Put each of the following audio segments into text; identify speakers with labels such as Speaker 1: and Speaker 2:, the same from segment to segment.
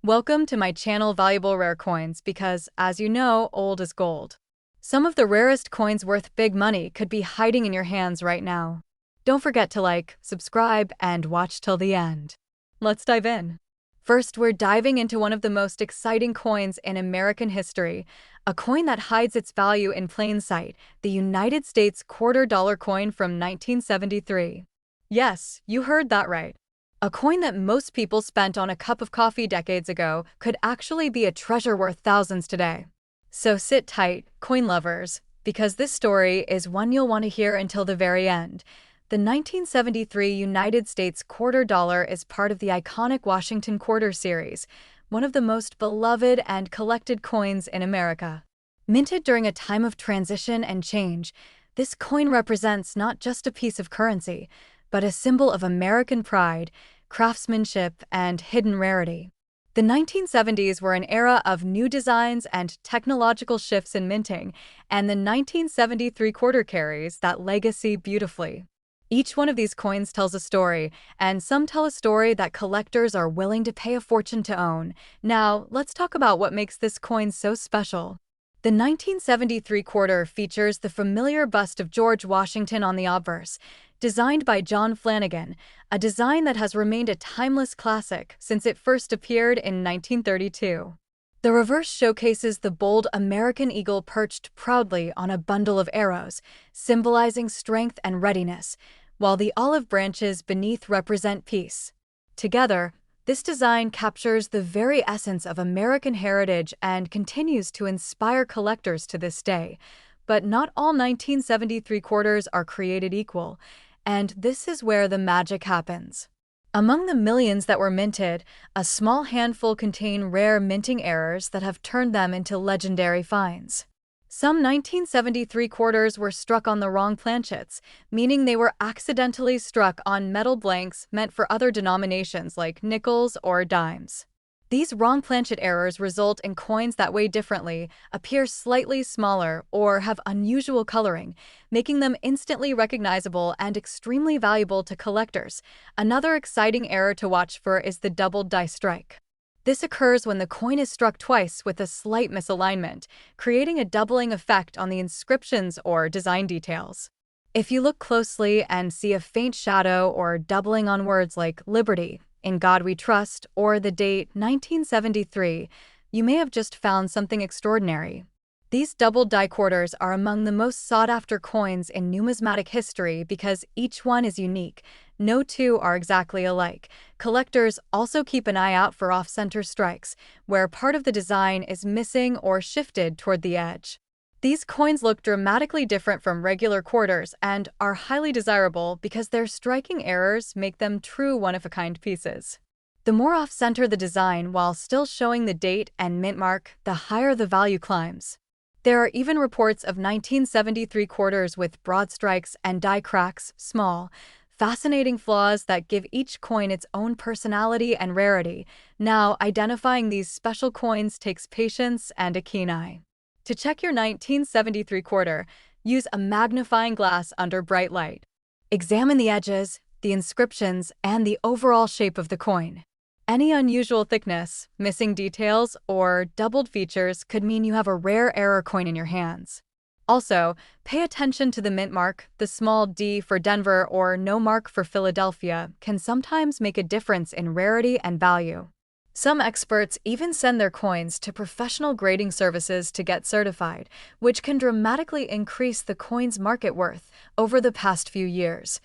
Speaker 1: Welcome to my channel Valuable Rare Coins because, as you know, old is gold. Some of the rarest coins worth big money could be hiding in your hands right now. Don't forget to like, subscribe, and watch till the end. Let's dive in. First, we're diving into one of the most exciting coins in American history, a coin that hides its value in plain sight, the United States $quarter coin from 1973. Yes, you heard that right. A coin that most people spent on a cup of coffee decades ago could actually be a treasure worth thousands today. So sit tight, coin lovers, because this story is one you'll want to hear until the very end. The 1973 United States $quarter is part of the iconic Washington Quarter series, one of the most beloved and collected coins in America. Minted during a time of transition and change, this coin represents not just a piece of currency, but a symbol of American pride, craftsmanship, and hidden rarity. The 1970s were an era of new designs and technological shifts in minting, and the 1973 quarter carries that legacy beautifully. Each one of these coins tells a story, and some tell a story that collectors are willing to pay a fortune to own. Now, let's talk about what makes this coin so special. The 1973 quarter features the familiar bust of George Washington on the obverse, designed by John Flanagan, a design that has remained a timeless classic since it first appeared in 1932. The reverse showcases the bold American eagle perched proudly on a bundle of arrows, symbolizing strength and readiness, while the olive branches beneath represent peace. Together, this design captures the very essence of American heritage and continues to inspire collectors to this day. But not all 1973 quarters are created equal, and this is where the magic happens. Among the millions that were minted, a small handful contain rare minting errors that have turned them into legendary finds. Some 1973 quarters were struck on the wrong planchets, meaning they were accidentally struck on metal blanks meant for other denominations like nickels or dimes. These wrong planchet errors result in coins that weigh differently, appear slightly smaller, or have unusual coloring, making them instantly recognizable and extremely valuable to collectors. Another exciting error to watch for is the doubled die strike. This occurs when the coin is struck twice with a slight misalignment, creating a doubling effect on the inscriptions or design details. If you look closely and see a faint shadow or doubling on words like Liberty, In God We Trust, or the date 1973, you may have just found something extraordinary. These doubled die quarters are among the most sought-after coins in numismatic history because each one is unique. No two are exactly alike. Collectors also keep an eye out for off-center strikes, where part of the design is missing or shifted toward the edge. These coins look dramatically different from regular quarters and are highly desirable because their striking errors make them true one-of-a-kind pieces. The more off-center the design while still showing the date and mint mark, the higher the value climbs. There are even reports of 1973 quarters with broad strikes and die cracks, small, fascinating flaws that give each coin its own personality and rarity. Now, identifying these special coins takes patience and a keen eye. To check your 1973 quarter, use a magnifying glass under bright light. Examine the edges, the inscriptions, and the overall shape of the coin. Any unusual thickness, missing details, or doubled features could mean you have a rare error coin in your hands. Also, pay attention to the mint mark. The small D for Denver or no mark for Philadelphia can sometimes make a difference in rarity and value. Some experts even send their coins to professional grading services to get certified, which can dramatically increase the coin's market worth over the past few years.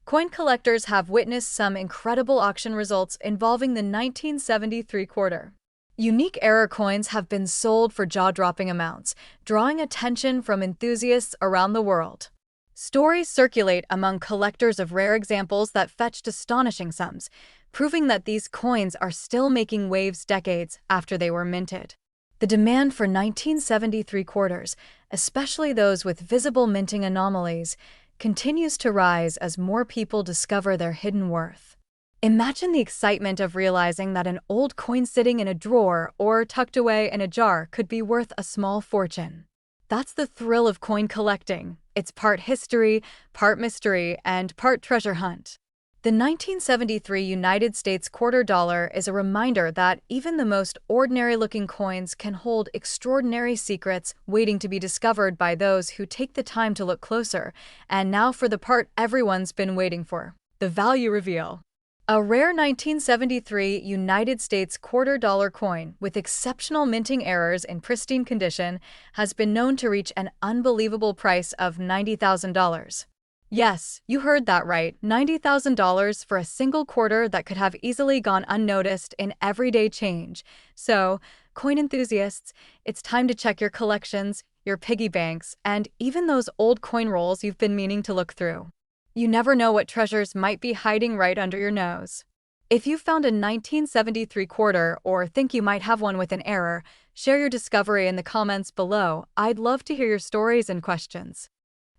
Speaker 1: Coin collectors have witnessed some incredible auction results involving the 1973 quarter. Unique error coins have been sold for jaw-dropping amounts, drawing attention from enthusiasts around the world. Stories circulate among collectors of rare examples that fetched astonishing sums, proving that these coins are still making waves decades after they were minted. The demand for 1973 quarters, especially those with visible minting anomalies, continues to rise as more people discover their hidden worth. Imagine the excitement of realizing that an old coin sitting in a drawer or tucked away in a jar could be worth a small fortune. That's the thrill of coin collecting. It's part history, part mystery, and part treasure hunt. The 1973 United States quarter dollar is a reminder that even the most ordinary-looking coins can hold extraordinary secrets waiting to be discovered by those who take the time to look closer. And now for the part everyone's been waiting for, the value reveal. A rare 1973 United States quarter dollar coin with exceptional minting errors in pristine condition has been known to reach an unbelievable price of $90,000. Yes, you heard that right, $90,000 for a single quarter that could have easily gone unnoticed in everyday change. So, coin enthusiasts, it's time to check your collections, your piggy banks, and even those old coin rolls you've been meaning to look through. You never know what treasures might be hiding right under your nose. If you found a 1973 quarter or think you might have one with an error, share your discovery in the comments below. I'd love to hear your stories and questions.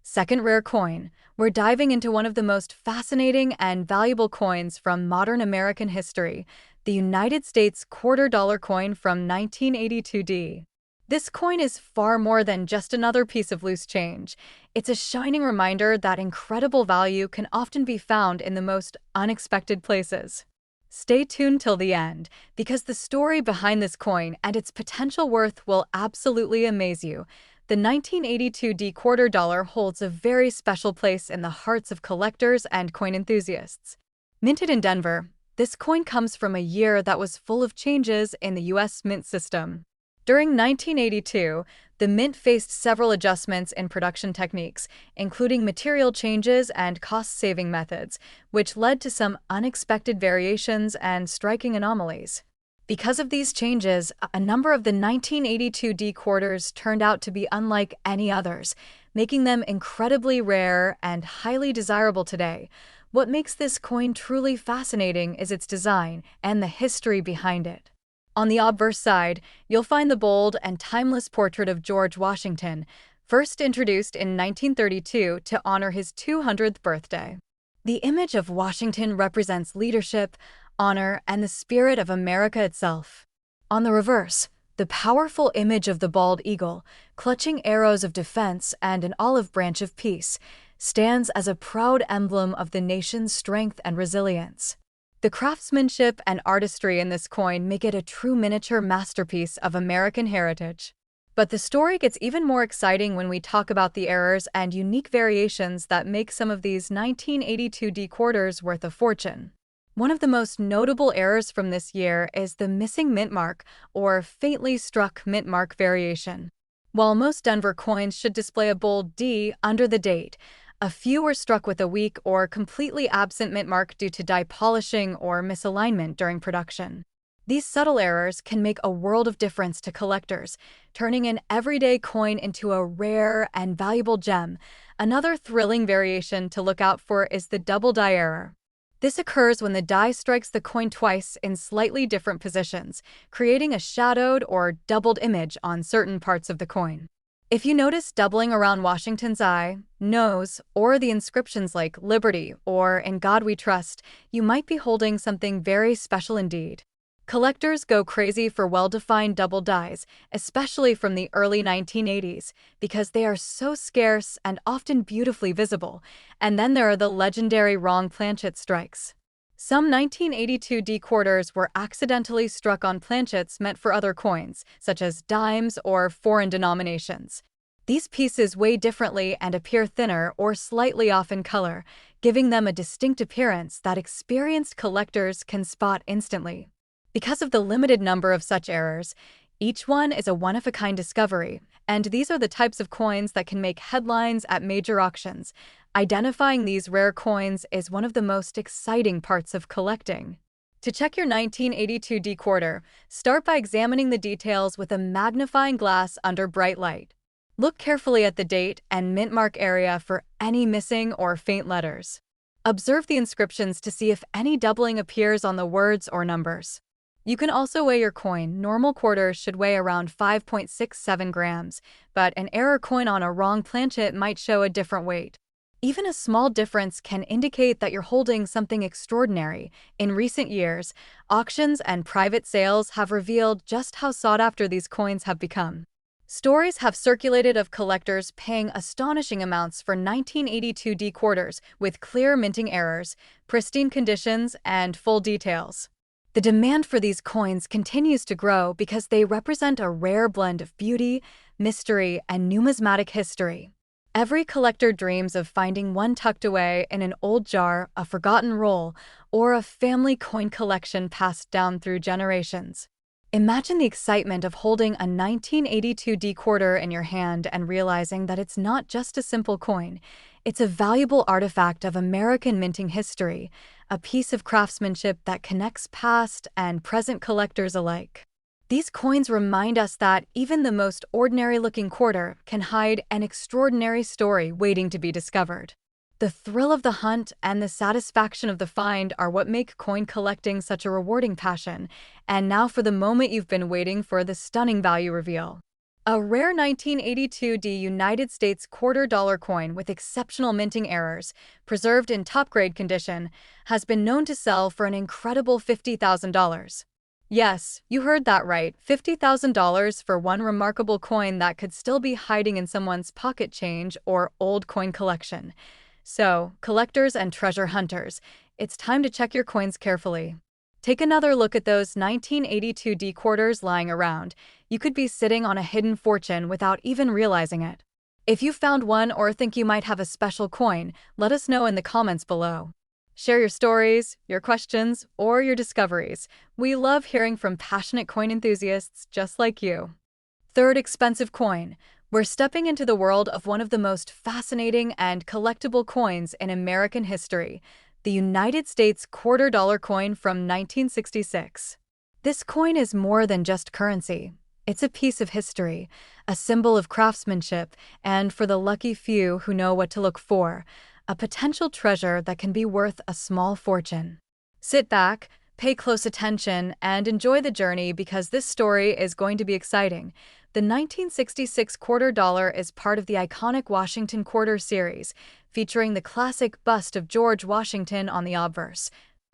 Speaker 1: Second rare coin. We're diving into one of the most fascinating and valuable coins from modern American history, the United States quarter dollar coin from 1982D. This coin is far more than just another piece of loose change. It's a shining reminder that incredible value can often be found in the most unexpected places. Stay tuned till the end, because the story behind this coin and its potential worth will absolutely amaze you. The 1982D quarter dollar holds a very special place in the hearts of collectors and coin enthusiasts. Minted in Denver, this coin comes from a year that was full of changes in the U.S. mint system. During 1982, the mint faced several adjustments in production techniques, including material changes and cost-saving methods, which led to some unexpected variations and striking anomalies. Because of these changes, a number of the 1982D quarters turned out to be unlike any others, making them incredibly rare and highly desirable today. What makes this coin truly fascinating is its design and the history behind it. On the obverse side, you'll find the bold and timeless portrait of George Washington, first introduced in 1932 to honor his 200th birthday. The image of Washington represents leadership, honor, and the spirit of America itself. On the reverse, the powerful image of the bald eagle, clutching arrows of defense and an olive branch of peace, stands as a proud emblem of the nation's strength and resilience. The craftsmanship and artistry in this coin make it a true miniature masterpiece of American heritage. But the story gets even more exciting when we talk about the errors and unique variations that make some of these 1982D quarters worth a fortune. One of the most notable errors from this year is the missing mint mark, or faintly struck mint mark variation. While most Denver coins should display a bold D under the date, a few were struck with a weak or completely absent mint mark due to die polishing or misalignment during production. These subtle errors can make a world of difference to collectors, turning an everyday coin into a rare and valuable gem. Another thrilling variation to look out for is the double die error. This occurs when the die strikes the coin twice in slightly different positions, creating a shadowed or doubled image on certain parts of the coin. If you notice doubling around Washington's eye, nose, or the inscriptions like Liberty or In God We Trust, you might be holding something very special indeed. Collectors go crazy for well-defined double dies, especially from the early 1980s, because they are so scarce and often beautifully visible. And then there are the legendary wrong planchet strikes. Some 1982D quarters were accidentally struck on planchets meant for other coins, such as dimes or foreign denominations. These pieces weigh differently and appear thinner or slightly off in color, giving them a distinct appearance that experienced collectors can spot instantly. Because of the limited number of such errors, each one is a one-of-a-kind discovery, and these are the types of coins that can make headlines at major auctions. Identifying these rare coins is one of the most exciting parts of collecting. To check your 1982D quarter, start by examining the details with a magnifying glass under bright light. Look carefully at the date and mint mark area for any missing or faint letters. Observe the inscriptions to see if any doubling appears on the words or numbers. You can also weigh your coin. Normal quarters should weigh around 5.67 grams, but an error coin on a wrong planchet might show a different weight. Even a small difference can indicate that you're holding something extraordinary. In recent years, auctions and private sales have revealed just how sought after these coins have become. Stories have circulated of collectors paying astonishing amounts for 1982 D quarters with clear minting errors, pristine conditions, and full details. The demand for these coins continues to grow because they represent a rare blend of beauty, mystery, and numismatic history. Every collector dreams of finding one tucked away in an old jar, a forgotten roll, or a family coin collection passed down through generations. Imagine the excitement of holding a 1982 D quarter in your hand and realizing that it's not just a simple coin, it's a valuable artifact of American minting history, a piece of craftsmanship that connects past and present collectors alike. These coins remind us that even the most ordinary-looking quarter can hide an extraordinary story waiting to be discovered. The thrill of the hunt and the satisfaction of the find are what make coin collecting such a rewarding passion. And now for the moment you've been waiting for, the stunning value reveal. A rare 1982 D United States quarter-dollar coin with exceptional minting errors, preserved in top-grade condition, has been known to sell for an incredible $50,000. Yes, you heard that right, $50,000 for one remarkable coin that could still be hiding in someone's pocket change or old coin collection. So, collectors and treasure hunters, it's time to check your coins carefully. Take another look at those 1982 D quarters lying around. You could be sitting on a hidden fortune without even realizing it. If you found one or think you might have a special coin, let us know in the comments below. Share your stories, your questions, or your discoveries. We love hearing from passionate coin enthusiasts just like you. Third expensive coin. We're stepping into the world of one of the most fascinating and collectible coins in American history, the United States quarter-dollar coin from 1966. This coin is more than just currency. It's a piece of history, a symbol of craftsmanship, and for the lucky few who know what to look for, a potential treasure that can be worth a small fortune. Sit back, pay close attention, and enjoy the journey because this story is going to be exciting. The 1966 quarter dollar is part of the iconic Washington Quarter series, featuring the classic bust of George Washington on the obverse,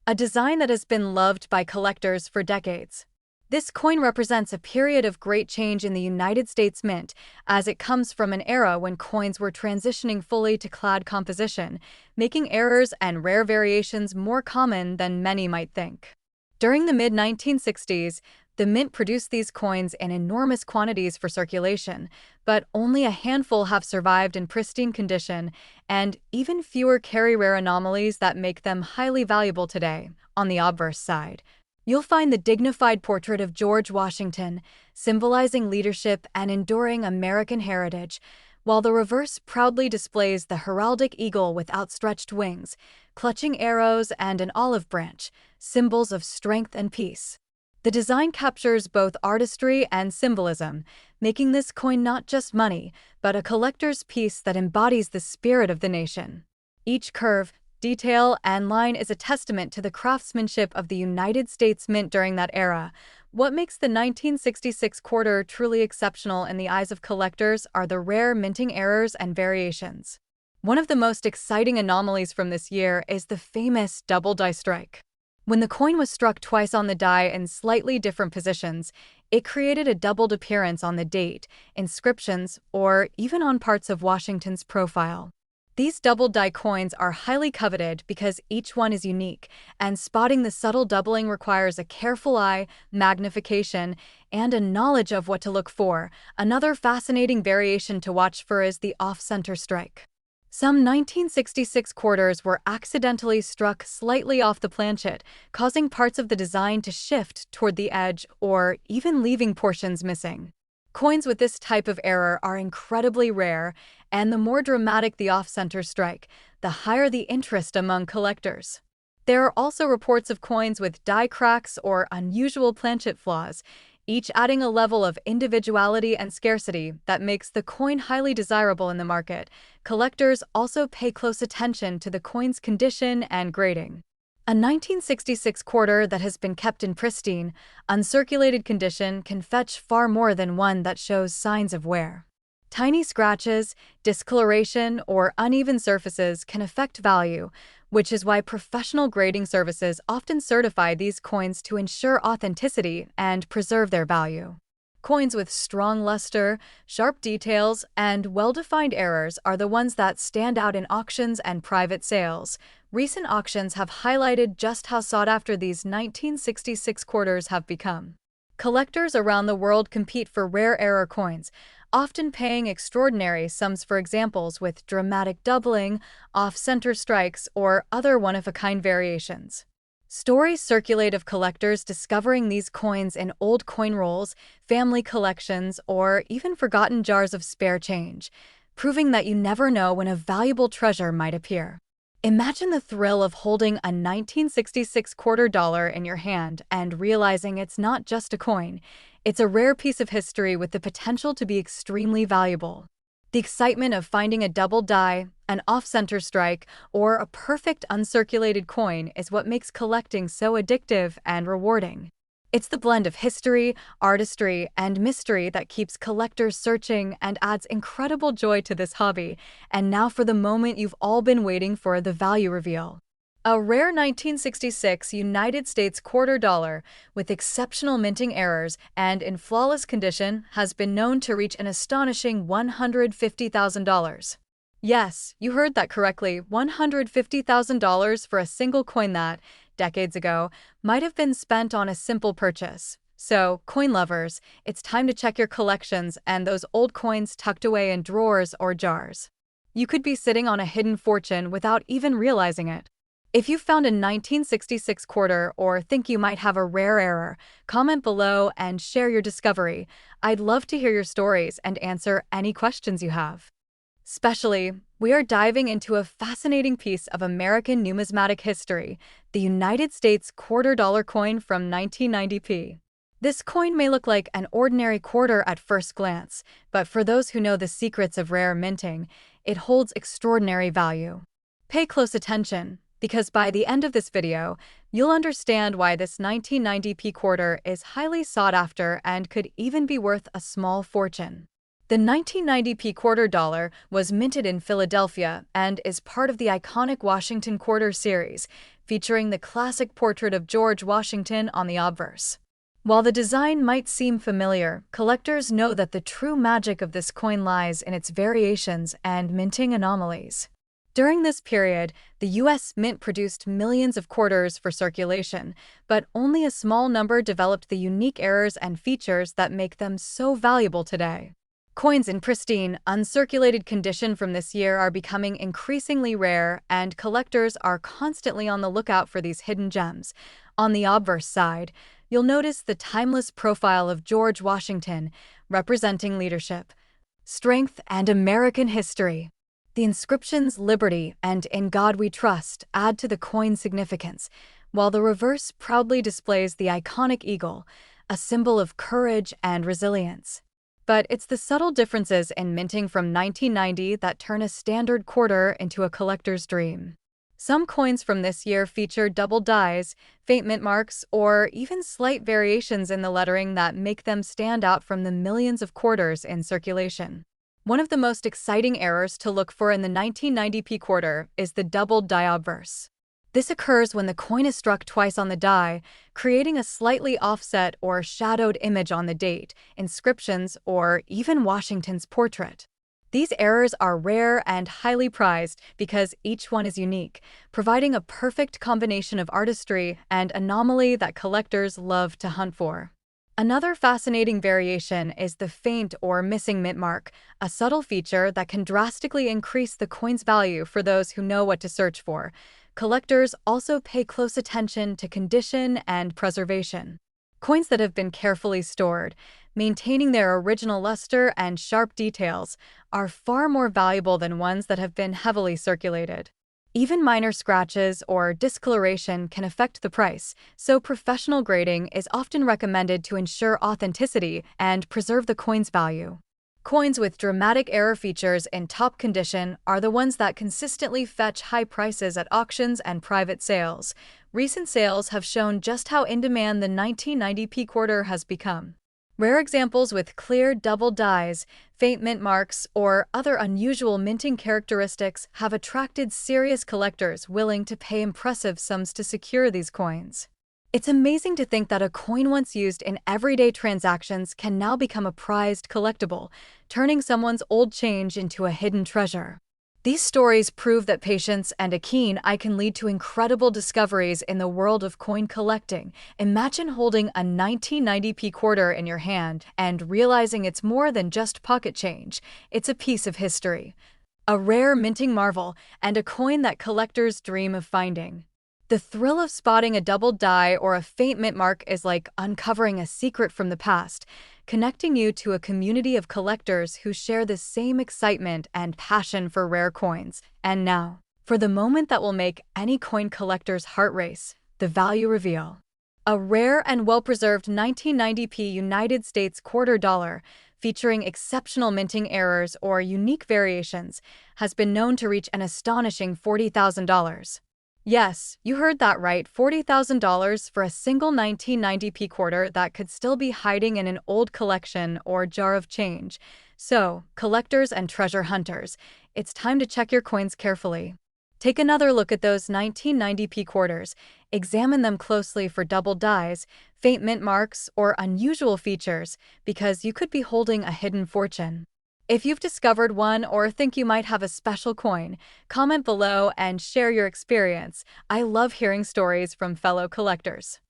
Speaker 1: a design that has been loved by collectors for decades. This coin represents a period of great change in the United States Mint, as it comes from an era when coins were transitioning fully to clad composition, making errors and rare variations more common than many might think. During the mid-1960s, the Mint produced these coins in enormous quantities for circulation, but only a handful have survived in pristine condition, and even fewer carry rare anomalies that make them highly valuable today. On the obverse side, you'll find the dignified portrait of George Washington, symbolizing leadership and enduring American heritage, while the reverse proudly displays the heraldic eagle with outstretched wings, clutching arrows and an olive branch, symbols of strength and peace. The design captures both artistry and symbolism, making this coin not just money, but a collector's piece that embodies the spirit of the nation. Each curve, detail, and line is a testament to the craftsmanship of the United States Mint during that era. What makes the 1966 quarter truly exceptional in the eyes of collectors are the rare minting errors and variations. One of the most exciting anomalies from this year is the famous double die strike. When the coin was struck twice on the die in slightly different positions, it created a doubled appearance on the date, inscriptions, or even on parts of Washington's profile. These double die coins are highly coveted because each one is unique, and spotting the subtle doubling requires a careful eye, magnification, and a knowledge of what to look for. Another fascinating variation to watch for is the off-center strike. Some 1966 quarters were accidentally struck slightly off the planchet, causing parts of the design to shift toward the edge or even leaving portions missing. Coins with this type of error are incredibly rare, and the more dramatic the off-center strike, the higher the interest among collectors. There are also reports of coins with die cracks or unusual planchet flaws, each adding a level of individuality and scarcity that makes the coin highly desirable in the market. Collectors also pay close attention to the coin's condition and grading. A 1966 quarter that has been kept in pristine, uncirculated condition can fetch far more than one that shows signs of wear. Tiny scratches, discoloration, or uneven surfaces can affect value, which is why professional grading services often certify these coins to ensure authenticity and preserve their value. Coins with strong luster, sharp details, and well-defined errors are the ones that stand out in auctions and private sales. Recent auctions have highlighted just how sought after these 1966 quarters have become. Collectors around the world compete for rare error coins, often paying extraordinary sums for examples with dramatic doubling, off-center strikes, or other one-of-a-kind variations. Stories circulate of collectors discovering these coins in old coin rolls, family collections, or even forgotten jars of spare change, proving that you never know when a valuable treasure might appear. Imagine the thrill of holding a 1966 quarter dollar in your hand and realizing it's not just a coin, it's a rare piece of history with the potential to be extremely valuable. The excitement of finding a double die, an off-center strike, or a perfect uncirculated coin is what makes collecting so addictive and rewarding. It's the blend of history, artistry, and mystery that keeps collectors searching and adds incredible joy to this hobby. And now for the moment you've all been waiting for, the value reveal. A rare 1966 United States quarter dollar with exceptional minting errors and in flawless condition has been known to reach an astonishing $150,000. Yes, you heard that correctly, $150,000 for a single coin that, decades ago, might have been spent on a simple purchase. So, coin lovers, it's time to check your collections and those old coins tucked away in drawers or jars. You could be sitting on a hidden fortune without even realizing it. If you found a 1966 quarter or think you might have a rare error, comment below and share your discovery. I'd love to hear your stories and answer any questions you have. Especially, we are diving into a fascinating piece of American numismatic history, the United States quarter dollar coin from 1990p. This coin may look like an ordinary quarter at first glance, but for those who know the secrets of rare minting, it holds extraordinary value. Pay close attention, because by the end of this video, you'll understand why this 1990p quarter is highly sought after and could even be worth a small fortune. The 1990p quarter dollar was minted in Philadelphia and is part of the iconic Washington Quarter series, featuring the classic portrait of George Washington on the obverse. While the design might seem familiar, collectors know that the true magic of this coin lies in its variations and minting anomalies. During this period, the U.S. Mint produced millions of quarters for circulation, but only a small number developed the unique errors and features that make them so valuable today. Coins in pristine, uncirculated condition from this year are becoming increasingly rare, and collectors are constantly on the lookout for these hidden gems. On the obverse side, you'll notice the timeless profile of George Washington, representing leadership, strength, and American history. The inscriptions "Liberty" and "In God We Trust" add to the coin's significance, while the reverse proudly displays the iconic eagle, a symbol of courage and resilience. But it's the subtle differences in minting from 1990 that turn a standard quarter into a collector's dream. Some coins from this year feature double dies, faint mint marks, or even slight variations in the lettering that make them stand out from the millions of quarters in circulation. One of the most exciting errors to look for in the 1990p quarter is the doubled die obverse. This occurs when the coin is struck twice on the die, creating a slightly offset or shadowed image on the date, inscriptions, or even Washington's portrait. These errors are rare and highly prized because each one is unique, providing a perfect combination of artistry and anomaly that collectors love to hunt for. Another fascinating variation is the faint or missing mint mark, a subtle feature that can drastically increase the coin's value for those who know what to search for. Collectors also pay close attention to condition and preservation. Coins that have been carefully stored, maintaining their original luster and sharp details, are far more valuable than ones that have been heavily circulated. Even minor scratches or discoloration can affect the price, so professional grading is often recommended to ensure authenticity and preserve the coin's value. Coins with dramatic error features in top condition are the ones that consistently fetch high prices at auctions and private sales. Recent sales have shown just how in demand the 1990p quarter has become. Rare examples with clear double dies, faint mint marks, or other unusual minting characteristics have attracted serious collectors willing to pay impressive sums to secure these coins. It's amazing to think that a coin once used in everyday transactions can now become a prized collectible, turning someone's old change into a hidden treasure. These stories prove that patience and a keen eye can lead to incredible discoveries in the world of coin collecting. Imagine holding a 1990p quarter in your hand and realizing it's more than just pocket change. It's a piece of history, a rare minting marvel, and a coin that collectors dream of finding. The thrill of spotting a doubled die or a faint mint mark is like uncovering a secret from the past, connecting you to a community of collectors who share the same excitement and passion for rare coins. And now, for the moment that will make any coin collector's heart race, the value reveal. A rare and well-preserved 1990p United States quarter dollar, featuring exceptional minting errors or unique variations, has been known to reach an astonishing $40,000. Yes, you heard that right, $40,000 for a single 1990p quarter that could still be hiding in an old collection or jar of change. So, collectors and treasure hunters, it's time to check your coins carefully. Take another look at those 1990p quarters. Examine them closely for doubled dies, faint mint marks, or unusual features, because you could be holding a hidden fortune. If you've discovered one or think you might have a special coin, comment below and share your experience. I love hearing stories from fellow collectors.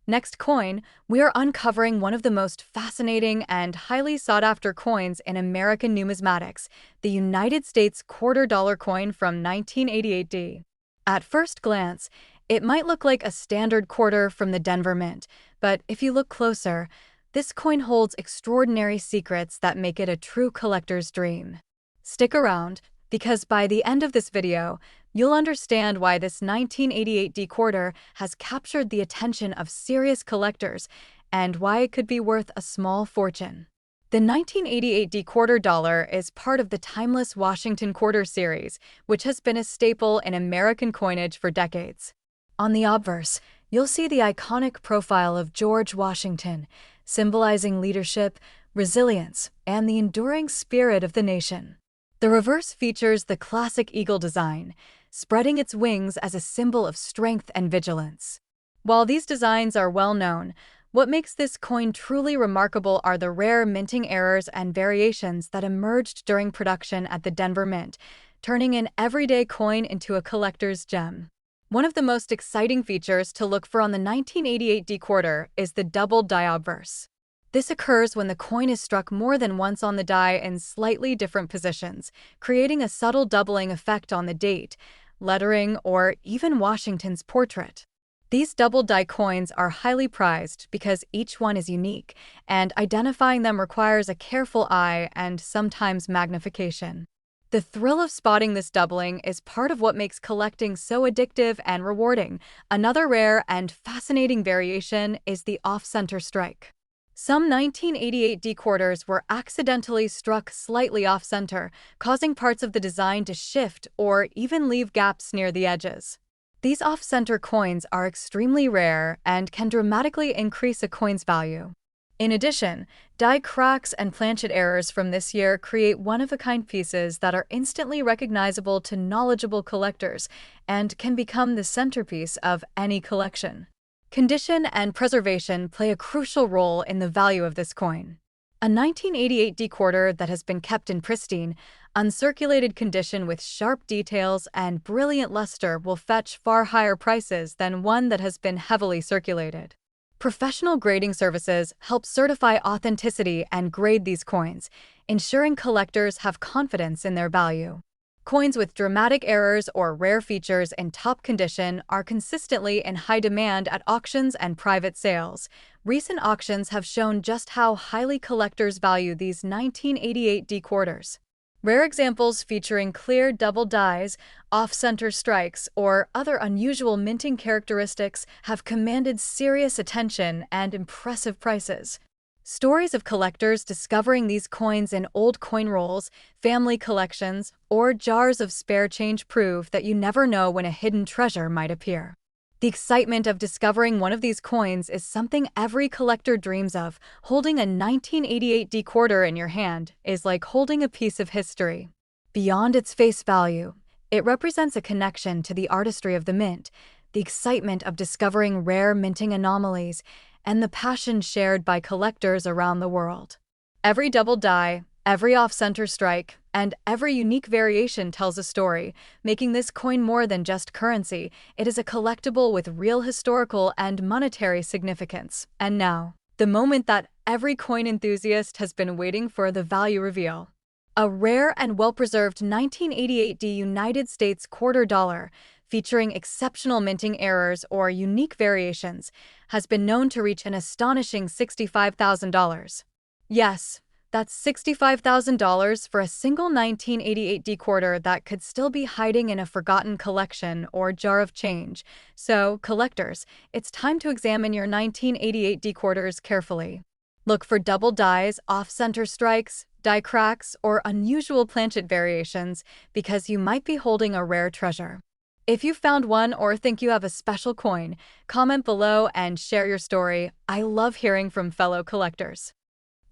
Speaker 1: Next coin, we are uncovering one of the most fascinating and highly sought-after coins in American numismatics, the United States quarter dollar coin from 1988D. At first glance, it might look like a standard quarter from the Denver Mint, but if you look closer, this coin holds extraordinary secrets that make it a true collector's dream. Stick around, because by the end of this video, you'll understand why this 1988D quarter has captured the attention of serious collectors and why it could be worth a small fortune. The 1988D quarter dollar is part of the timeless Washington quarter series, which has been a staple in American coinage for decades. On the obverse, you'll see the iconic profile of George Washington, symbolizing leadership, resilience, and the enduring spirit of the nation. The reverse features the classic eagle design, spreading its wings as a symbol of strength and vigilance. While these designs are well known, what makes this coin truly remarkable are the rare minting errors and variations that emerged during production at the Denver Mint, turning an everyday coin into a collector's gem. One of the most exciting features to look for on the 1988D quarter is the doubled die obverse. This occurs when the coin is struck more than once on the die in slightly different positions, creating a subtle doubling effect on the date, lettering, or even Washington's portrait. These doubled die coins are highly prized because each one is unique, and identifying them requires a careful eye and sometimes magnification. The thrill of spotting this doubling is part of what makes collecting so addictive and rewarding. Another rare and fascinating variation is the off-center strike. Some 1988D quarters were accidentally struck slightly off-center, causing parts of the design to shift or even leave gaps near the edges. These off-center coins are extremely rare and can dramatically increase a coin's value. In addition, die cracks and planchet errors from this year create one-of-a-kind pieces that are instantly recognizable to knowledgeable collectors and can become the centerpiece of any collection. Condition and preservation play a crucial role in the value of this coin. A 1988D quarter that has been kept in pristine, uncirculated condition with sharp details and brilliant luster will fetch far higher prices than one that has been heavily circulated. Professional grading services help certify authenticity and grade these coins, ensuring collectors have confidence in their value. Coins with dramatic errors or rare features in top condition are consistently in high demand at auctions and private sales. Recent auctions have shown just how highly collectors value these 1988D quarters. Rare examples featuring clear double dies, off-center strikes, or other unusual minting characteristics have commanded serious attention and impressive prices. Stories of collectors discovering these coins in old coin rolls, family collections, or jars of spare change prove that you never know when a hidden treasure might appear. The excitement of discovering one of these coins is something every collector dreams of. Holding a 1988D quarter in your hand is like holding a piece of history. Beyond its face value, it represents a connection to the artistry of the mint, the excitement of discovering rare minting anomalies, and the passion shared by collectors around the world. Every double die, every off-center strike, and every unique variation tells a story, making this coin more than just currency. It is a collectible with real historical and monetary significance. And now, the moment that every coin enthusiast has been waiting for, the value reveal. A rare and well-preserved 1988 United States quarter dollar, featuring exceptional minting errors or unique variations, has been known to reach an astonishing $65,000. Yes, that's $65,000 for a single 1988 quarter that could still be hiding in a forgotten collection or jar of change. So, collectors, it's time to examine your 1988 quarters carefully. Look for double dies, off-center strikes, die cracks, or unusual planchet variations, because you might be holding a rare treasure. If you found one or think you have a special coin, comment below and share your story. I love hearing from fellow collectors.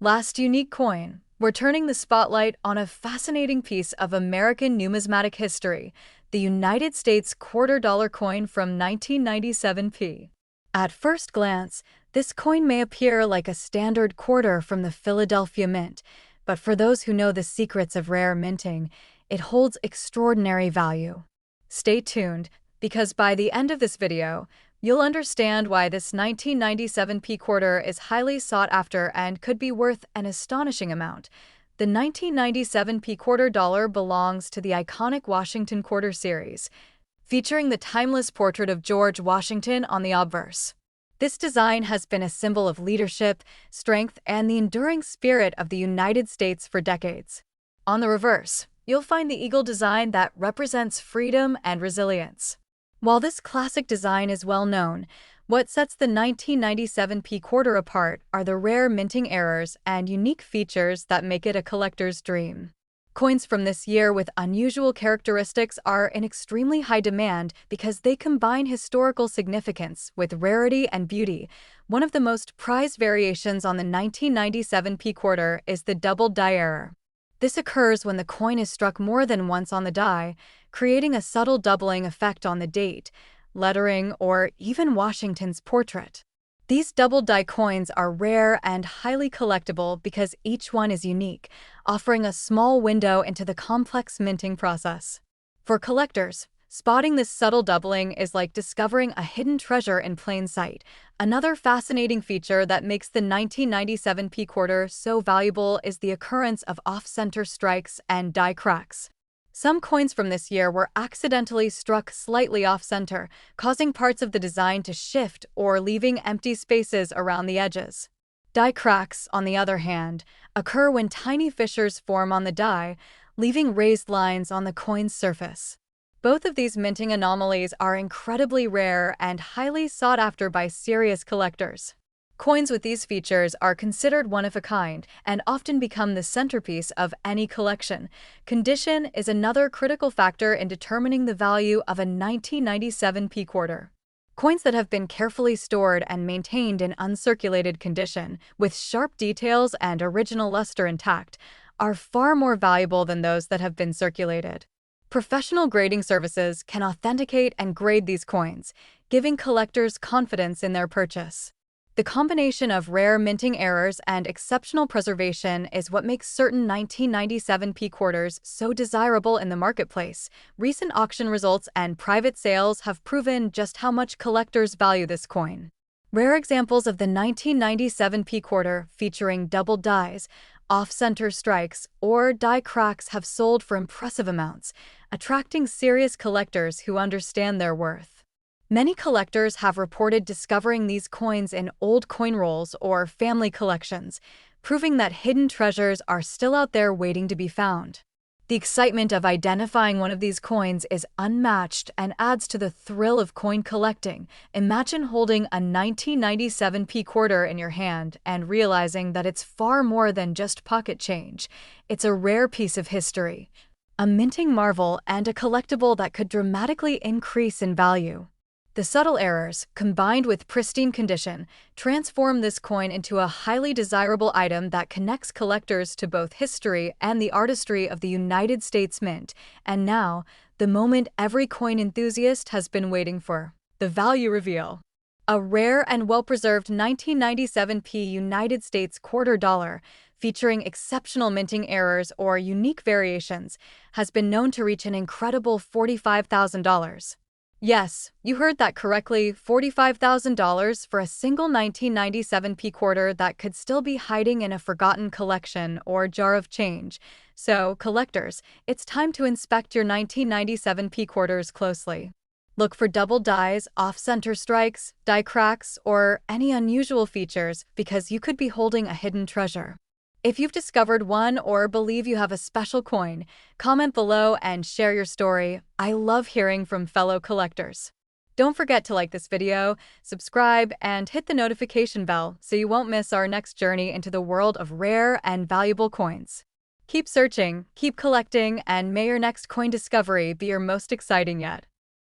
Speaker 1: Last unique coin. We're turning the spotlight on a fascinating piece of American numismatic history, the United States quarter dollar coin from 1997. At first glance, this coin may appear like a standard quarter from the Philadelphia Mint, but for those who know the secrets of rare minting, it holds extraordinary value. Stay tuned, because by the end of this video, you'll understand why this 1997 quarter is highly sought after and could be worth an astonishing amount. The 1997 quarter dollar belongs to the iconic Washington quarter series, featuring the timeless portrait of George Washington on the obverse. This design has been a symbol of leadership, strength, and the enduring spirit of the United States for decades. On the reverse, you'll find the eagle design that represents freedom and resilience. While this classic design is well known, what sets the 1997 quarter apart are the rare minting errors and unique features that make it a collector's dream. Coins from this year with unusual characteristics are in extremely high demand because they combine historical significance with rarity and beauty. One of the most prized variations on the 1997 quarter is the double die error. This occurs when the coin is struck more than once on the die, creating a subtle doubling effect on the date, lettering, or even Washington's portrait. These double die coins are rare and highly collectible because each one is unique, offering a small window into the complex minting process. For collectors, spotting this subtle doubling is like discovering a hidden treasure in plain sight. Another fascinating feature that makes the 1997 quarter so valuable is the occurrence of off-center strikes and die cracks. Some coins from this year were accidentally struck slightly off-center, causing parts of the design to shift or leaving empty spaces around the edges. Die cracks, on the other hand, occur when tiny fissures form on the die, leaving raised lines on the coin's surface. Both of these minting anomalies are incredibly rare and highly sought after by serious collectors. Coins with these features are considered one of a kind and often become the centerpiece of any collection. Condition is another critical factor in determining the value of a 1997 quarter. Coins that have been carefully stored and maintained in uncirculated condition, with sharp details and original luster intact, are far more valuable than those that have been circulated. Professional grading services can authenticate and grade these coins, giving collectors confidence in their purchase. The combination of rare minting errors and exceptional preservation is what makes certain 1997 quarters so desirable in the marketplace. Recent auction results and private sales have proven just how much collectors value this coin. Rare examples of the 1997 quarter featuring double dies, off-center strikes, or die cracks have sold for impressive amounts, attracting serious collectors who understand their worth. Many collectors have reported discovering these coins in old coin rolls or family collections, proving that hidden treasures are still out there waiting to be found. The excitement of identifying one of these coins is unmatched and adds to the thrill of coin collecting. Imagine holding a 1997 quarter in your hand and realizing that it's far more than just pocket change. It's a rare piece of history, a minting marvel, and a collectible that could dramatically increase in value. The subtle errors, combined with pristine condition, transform this coin into a highly desirable item that connects collectors to both history and the artistry of the United States Mint. And now, the moment every coin enthusiast has been waiting for. The value reveal. A rare and well-preserved 1997 United States quarter dollar, featuring exceptional minting errors or unique variations, has been known to reach an incredible $45,000. Yes, you heard that correctly, $45,000 for a single 1997 quarter that could still be hiding in a forgotten collection or jar of change. So, collectors, it's time to inspect your 1997 quarters closely. Look for double dies, off-center strikes, die cracks, or any unusual features because you could be holding a hidden treasure. If you've discovered one or believe you have a special coin, comment below and share your story. I love hearing from fellow collectors. Don't forget to like this video, subscribe, and hit the notification bell so you won't miss our next journey into the world of rare and valuable coins. Keep searching, keep collecting, and may your next coin discovery be your most exciting yet.